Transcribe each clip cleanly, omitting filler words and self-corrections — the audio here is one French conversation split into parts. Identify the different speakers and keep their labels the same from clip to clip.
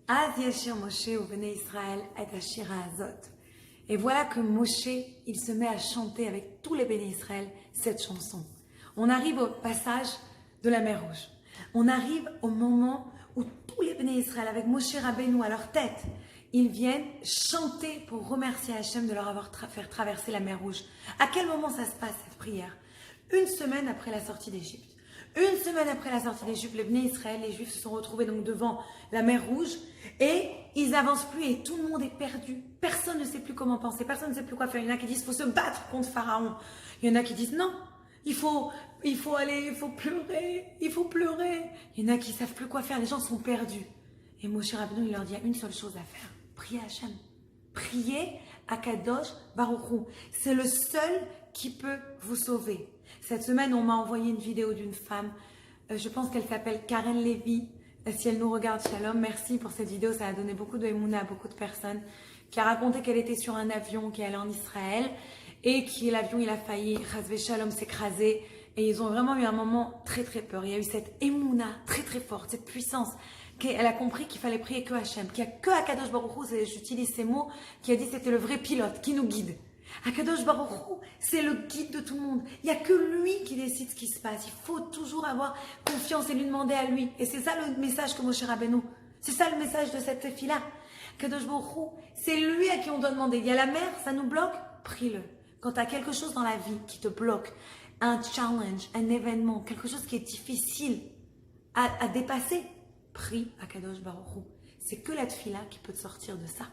Speaker 1: Az yashir Moshe ou Bnei Israël et Ashir Azot. Et voilà que Moshe, il se met à chanter avec tous les Béné Israël cette chanson. On arrive au passage de la mer Rouge. On arrive au moment où tous les Béné Israël, avec Moshe Rabbeinu à leur tête, ils viennent chanter pour remercier Hachem de leur avoir fait traverser la mer Rouge. À quel moment ça se passe cette prière? Une semaine après la sortie d'Égypte. Une semaine après la sortie d'Égypte, les Bnei Israël, les Juifs se sont retrouvés donc devant la mer Rouge et ils n'avancent plus et tout le monde est perdu. Personne ne sait plus comment penser, personne ne sait plus quoi faire. Il y en a qui disent qu'il faut se battre contre Pharaon. Il y en a qui disent non, il faut pleurer, il faut pleurer. Il y en a qui ne savent plus quoi faire, les gens sont perdus. Et Moshe Rabbeinu, il leur dit, il y a une seule chose à faire, prier Hachem. Priez à Kadosh Baruch Hu. C'est le seul qui peut vous sauver. Cette semaine, on m'a envoyé une vidéo d'une femme, je pense qu'elle s'appelle Karen Levy. Si elle nous regarde, shalom, merci pour cette vidéo, ça a donné beaucoup de émouna à beaucoup de personnes, qui a raconté qu'elle était sur un avion qui allait en Israël et que l'avion, il a failli, Chazvé Shalom, s'écraser et ils ont vraiment eu un moment très très peur. Il y a eu cette émouna très très forte, cette puissance. Elle a compris qu'il fallait prier que Hachem, qu'il n'y a que Akadosh Baruch Hu, j'utilise ces mots, qui a dit c'était le vrai pilote qui nous guide. Akadosh Baruch Hu, c'est le guide de tout le monde. Il n'y a que lui qui décide ce qui se passe. Il faut toujours avoir confiance et lui demander à lui. Et c'est ça le message que Moshe Rabbeinu. C'est ça le message de cette fille-là. Akadosh Baruch Hu, c'est lui à qui on doit demander. Il y a la mer, ça nous bloque, prie-le. Quand tu as quelque chose dans la vie qui te bloque, un challenge, un événement, quelque chose qui est difficile à dépasser, prie Akadosh Baruch Hu. C'est que la tefila qui peut te sortir de ça.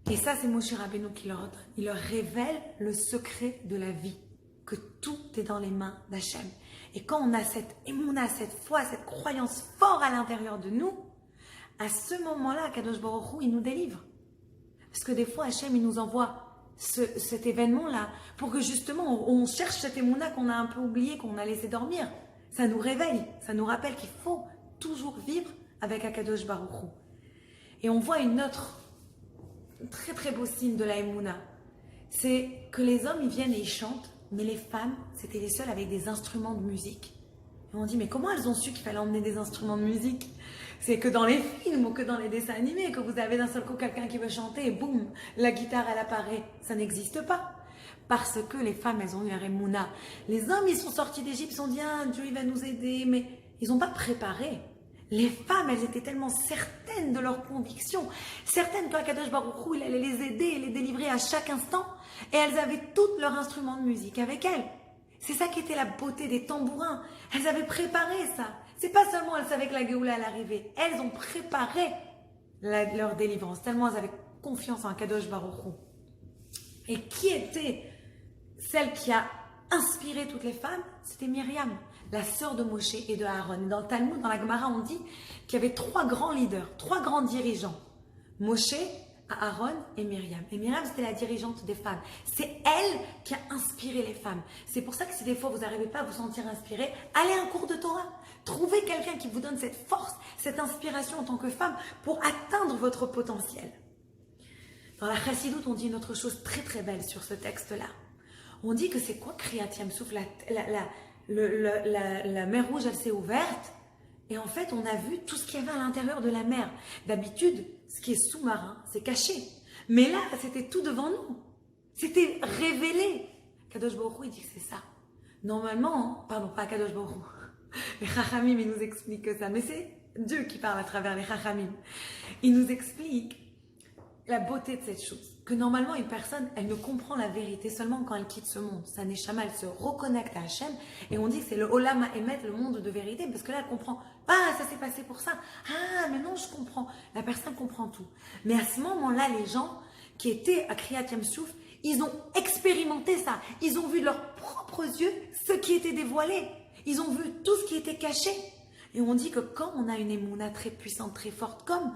Speaker 1: Et ça, c'est Moshe Rabbeinu qui leur donne. Il leur révèle le secret de la vie, que tout est dans les mains d'Hachem. Et quand on a cette émouna, cette foi, cette croyance forte à l'intérieur de nous, à ce moment-là, Kadosh Baruch Hu, il nous délivre. Parce que des fois, Hachem, il nous envoie cet événement-là pour que justement, on cherche cette émouna qu'on a un peu oubliée, qu'on a laissé dormir. Ça nous réveille, ça nous rappelle qu'il faut toujours vivre avec Akadosh Baruch Hu. Et on voit une autre très très beau signe de la Emouna, c'est que les hommes ils viennent et ils chantent, mais les femmes c'était les seules avec des instruments de musique. Et on dit mais comment elles ont su qu'il fallait emmener des instruments de musique? C'est que dans les films ou que dans les dessins animés que vous avez d'un seul coup quelqu'un qui veut chanter et boum, la guitare elle apparaît. Ça n'existe pas. Parce que les femmes elles ont eu un Emouna. Les hommes ils sont sortis d'Égypte, ils se sont dit ah, Dieu il va nous aider, mais ils n'ont pas préparé. Les femmes, elles étaient tellement certaines de leurs convictions, certaines qu'Akadosh Baruch Hu, il allait les aider et les délivrer à chaque instant, et elles avaient tous leurs instruments de musique avec elles. C'est ça qui était la beauté des tambourins. Elles avaient préparé ça. C'est pas seulement elles savaient que la Géoula allait arriver, elles ont préparé leur délivrance, tellement elles avaient confiance en Akadosh Baruch Hu. Et qui était celle qui a inspiré toutes les femmes? C'était Myriam, la sœur de Moshe et de Aaron. Et dans le Talmud, dans la Gemara, on dit qu'il y avait 3 grands leaders, 3 grands dirigeants. Moshe, Aaron et Myriam. Et Myriam, c'était la dirigeante des femmes. C'est elle qui a inspiré les femmes. C'est pour ça que si des fois vous n'arrivez pas à vous sentir inspiré, allez à un cours de Torah. Trouvez quelqu'un qui vous donne cette force, cette inspiration en tant que femme pour atteindre votre potentiel. Dans la Chassidoute, on dit une autre chose très très belle sur ce texte-là. On dit que c'est quoi Kriyat Yam Souf, la mer Rouge, elle s'est ouverte et en fait, on a vu tout ce qu'il y avait à l'intérieur de la mer. D'habitude, ce qui est sous-marin, c'est caché. Mais là, c'était tout devant nous. C'était révélé. Kadosh Baruch Hu, il dit que c'est ça. Normalement, pardon, pas Kadosh Baruch Hu. Les Chachamim, ils nous expliquent ça. Mais c'est Dieu qui parle à travers les Chachamim. Il nous explique la beauté de cette chose. Que normalement, une personne, elle ne comprend la vérité seulement quand elle quitte ce monde. Sa neshama, elle se reconnecte à Hachem. Et on dit que c'est le Olam HaEmet, le monde de vérité. Parce que là, elle comprend. Ah, ça s'est passé pour ça. Ah, mais non, je comprends. La personne comprend tout. Mais à ce moment-là, les gens qui étaient à Kriyat Yam Souf, ils ont expérimenté ça. Ils ont vu de leurs propres yeux ce qui était dévoilé. Ils ont vu tout ce qui était caché. Et on dit que quand on a une émouna très puissante, très forte, comme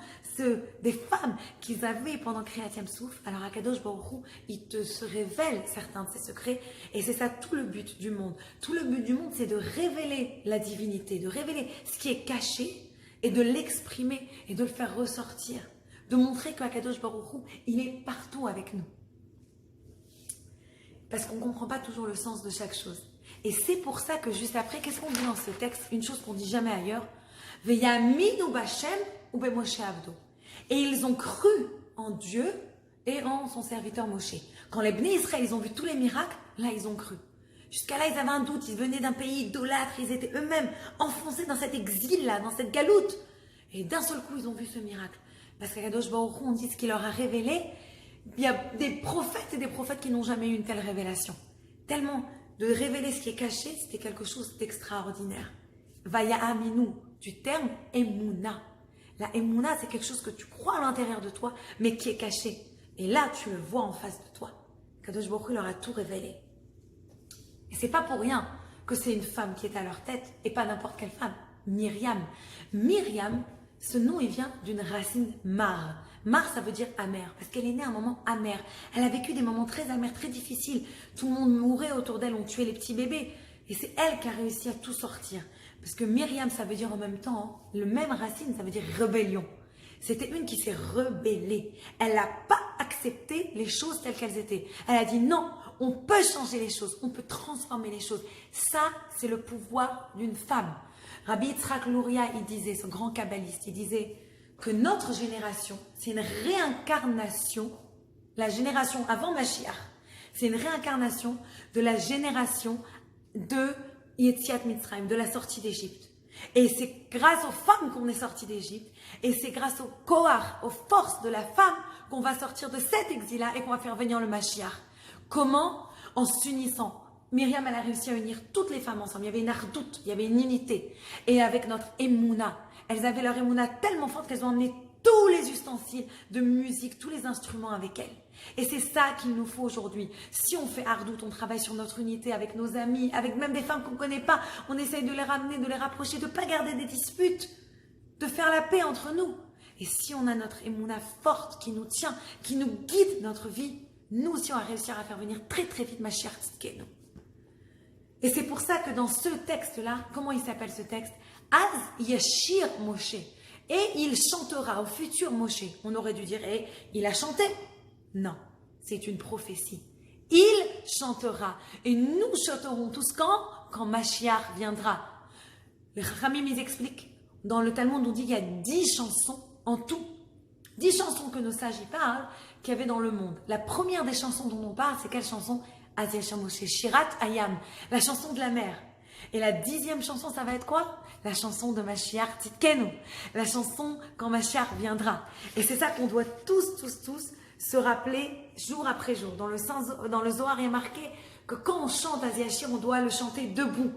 Speaker 1: des femmes qu'ils avaient pendant Kriyat Yam Souf, alors Akadosh Baruch Hu, il te se révèle certains de ses secrets. Et c'est ça tout le but du monde. Tout le but du monde, c'est de révéler la divinité, de révéler ce qui est caché et de l'exprimer et de le faire ressortir. De montrer qu'Akadosh Baruch Hu, il est partout avec nous. Parce qu'on ne comprend pas toujours le sens de chaque chose. Et c'est pour ça que juste après, qu'est-ce qu'on dit dans ce texte? Une chose qu'on ne dit jamais ailleurs. Veyaminu b'Hashem ou ben Moshe Abdo. Et ils ont cru en Dieu et en son serviteur Moshe. Quand les Bnei Israël, ils ont vu tous les miracles, là, ils ont cru. Jusqu'à là, ils avaient un doute, ils venaient d'un pays idolâtre, ils étaient eux-mêmes enfoncés dans cet exil-là, dans cette galoute. Et d'un seul coup, ils ont vu ce miracle. Parce qu'Akadosh Baruch Hu, on dit ce qu'il leur a révélé. Il y a des prophètes et des prophètes qui n'ont jamais eu une telle révélation. Tellement de révéler ce qui est caché, c'était quelque chose d'extraordinaire. Vaya Aminu, du terme Emouna. La Emouna, c'est quelque chose que tu crois à l'intérieur de toi, mais qui est caché. Et là, tu le vois en face de toi. Kadosh Baruch Hu leur a tout révélé. Et c'est pas pour rien que c'est une femme qui est à leur tête, et pas n'importe quelle femme. Myriam. Myriam, ce nom, il vient d'une racine mar. Mar, ça veut dire amer, parce qu'elle est née à un moment amer. Elle a vécu des moments très amers, très difficiles. Tout le monde mourait autour d'elle, on tuait les petits bébés. Et c'est elle qui a réussi à tout sortir. Parce que Myriam, ça veut dire en même temps, le même racine, ça veut dire rébellion. C'était une qui s'est rebellée. Elle n'a pas accepté les choses telles qu'elles étaient. Elle a dit non, on peut changer les choses, on peut transformer les choses. Ça, c'est le pouvoir d'une femme. Rabbi Yitzhak Luria, il disait, ce grand kabbaliste, il disait que notre génération, c'est une réincarnation, la génération avant Mashiach, c'est une réincarnation de la génération de Yetziat Mitzrayim, de la sortie d'Égypte. Et c'est grâce aux femmes qu'on est sorti d'Égypte, et c'est grâce au Kohar, aux forces de la femme, qu'on va sortir de cet exil-là et qu'on va faire venir le Mashiach. Comment? En s'unissant. Myriam, elle a réussi à unir toutes les femmes ensemble. Il y avait une ardoute, il y avait une unité. Et avec notre Emouna, elles avaient leur Emouna tellement forte qu'elles ont emmené tous les ustensiles de musique, tous les instruments avec elles. Et c'est ça qu'il nous faut aujourd'hui. Si on fait ardoute, on travaille sur notre unité avec nos amis, avec même des femmes qu'on ne connaît pas, on essaye de les ramener, de les rapprocher, de ne pas garder des disputes, de faire la paix entre nous. Et si on a notre Emouna forte qui nous tient, qui nous guide notre vie, nous aussi on va réussir à faire venir très très vite Mashiach Tzidkenu. Et c'est pour ça que dans ce texte-là, comment il s'appelle ce texte? Az Yashir Moshe. Et il chantera au futur Moshe. On aurait dû dire, et il a chanté. Non, c'est une prophétie. Il chantera. Et nous chanterons tous quand Mashiach viendra. Les Ramim, ils expliquent. Dans le Talmud, on dit qu'il y a 10 chansons en tout. 10 chansons que nos sages y parlent, qu'il y avait dans le monde. La première des chansons dont on parle, c'est quelle chanson? Az Yashir Moshe, Shirat Hayam, la chanson de la mer. Et la 10e chanson, ça va être quoi? La chanson de Mashiach Tzidkenu, la chanson quand Mashiach viendra. Et c'est ça qu'on doit tous se rappeler jour après jour. Dans le Zohar, il y a marqué que quand on chante Az Yashir, on doit le chanter debout.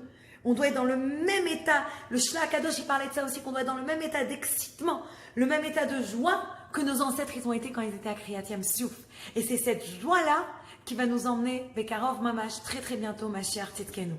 Speaker 1: On doit être dans le même état. Le Shlach Kadosh, il parlait de ça aussi, qu'on doit être dans le même état d'excitement, le même état de joie que nos ancêtres, ils ont été quand ils étaient à Kriyat Yam Suf. Et c'est cette joie-là qui va nous emmener Bekarov Mamash très très bientôt Mashiach Tzidkenu.